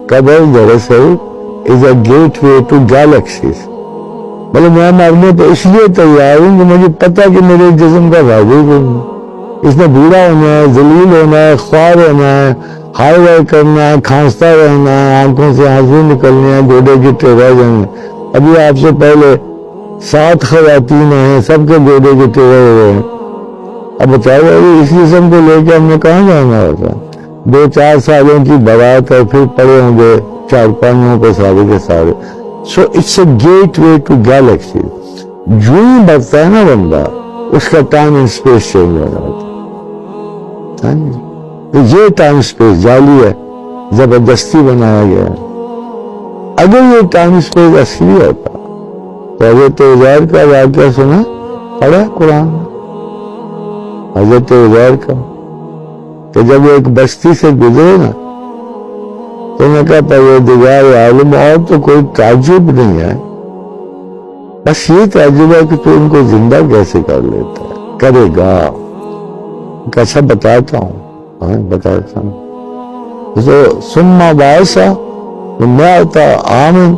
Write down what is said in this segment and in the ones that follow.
قبر دراصل از اے gateway to galaxies. مطلب میں مرنے تو اس لیے تیار ہوں کہ مجھے پتا کہ میرے جسم کا فائدہ ہی نہیں. اس نے بوڑھا ہونا ہے، ذلیل ہونا ہے، خوار ہونا ہے، ہائی وائی کرنا ہے، کھانستا رہنا ہے، آنکھوں سے آنسو نکلنے ہیں، گوڑے گٹے رہ جائیں. ابھی آپ سے پہلے 7 خواتین ہیں، سب کے گوڑے گٹے رہے ہوئے ہیں. اب بتائیے اس جسم کو لے کے ہم نے کہاں جانا ہوتا؟ 2-4 سالوں کی بارات ہے، پھر پڑے ہوں گے 4-5 پہ سارے کے سارے. So it's a gateway to galaxy. جو ہی بڑھتا ہے نا بندہ، اس کا ٹائم اینڈ اسپیس چینج ہو جاتا ہے. تو یہ ٹائم اسپیس جعلی ہے، زبردستی بنایا گیا ہے. اگر یہ ٹائم اسپیس اصلی ہوتا تو حضرت عزیر کا واقعہ سنا، پڑھا قرآن میں حضرت عزیر کا، کہ جب ایک بستی سے گزرے نا تو نے کہا پروردگار عالم اور تو کوئی تعجب نہیں ہے، بس یہ تعجب ہے کہ تو ان کو زندہ کیسے کر لیتا ہے، کرے گا. کیسا بتاتا ہوں، ہاں بتاتا ہوں. تو ثم بعثہ، میں آتا آمن،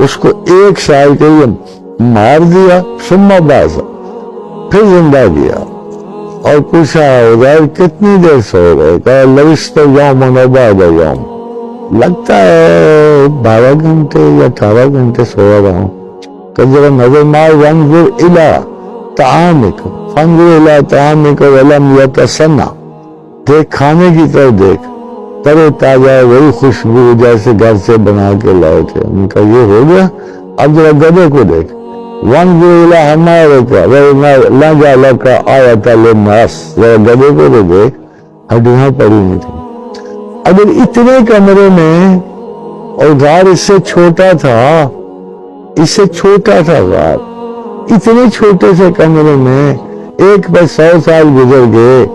اس کو 1 سال کے لیے مار دیا. ثم بعثہ، پھر زندہ کیا اور پوچھا عزیر کتنی دیر سو گئے؟ کہا لبثت یوما و بعد یوم، لگتا ہے 12 گھنٹے یا 18 گھنٹے سویا رہا ہوں. کہ ذرا نظر مار، وانظر الی طعامک فانظر الی طعامک ولم یتسنع، دیکھ کھانے کی طرف دیکھ، تر تازہ وہی خوشبو جیسے گھر سے بنا کے لائے تھے. ان کا یہ ہو گیا. اب ذرا گدھے کو دیکھ، وانظر الی حمارک لنجعلک آیۃ للناس، ذرا گدھے کو تو دیکھ، ہڈیاں پڑی نہیں تھی. اگر اتنے کمرے میں، اور غار اس سے چھوٹا تھا، اس سے چھوٹا تھا غار، اتنے چھوٹے سے کمرے میں ایک پر 100 سال گزر گئے،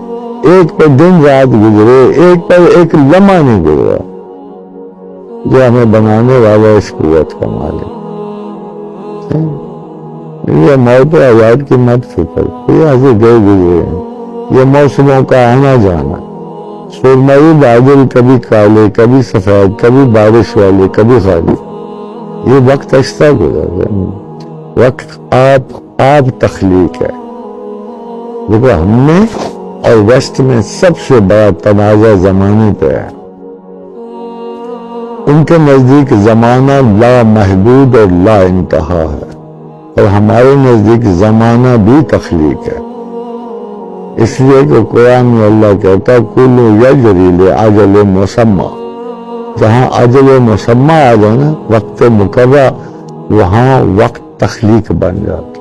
ایک پر دن رات گزرے، ایک پر ایک لمحہ نہیں گزرا. جو ہمیں بنانے والا اس قوت کا مالک. یہ موت و حیات کی مت فکر، یہاں سے گئے گزرے ہیں. یہ موسموں کا آنا جانا، سرمئی بادل کبھی کالے، کبھی سفید، کبھی بارش والے، کبھی خالی. یہ وقت ایسا گزر رہا ہے. وقت آپ تخلیق ہے. دیکھو ہم نے اور ویسٹ میں سب سے بڑا تنازع زمانے پہ ہے. ان کے نزدیک زمانہ لا محدود اور لا انتہا ہے، اور ہمارے نزدیک زمانہ بھی تخلیق ہے. اس لیے کہ قرآن میں اللہ کہتا ہے کل یجری لاجل مسمى. جہاں اجل مسمى آ جائے نا، وقت مقررہ، وہاں وقت تخلیق بن جاتا.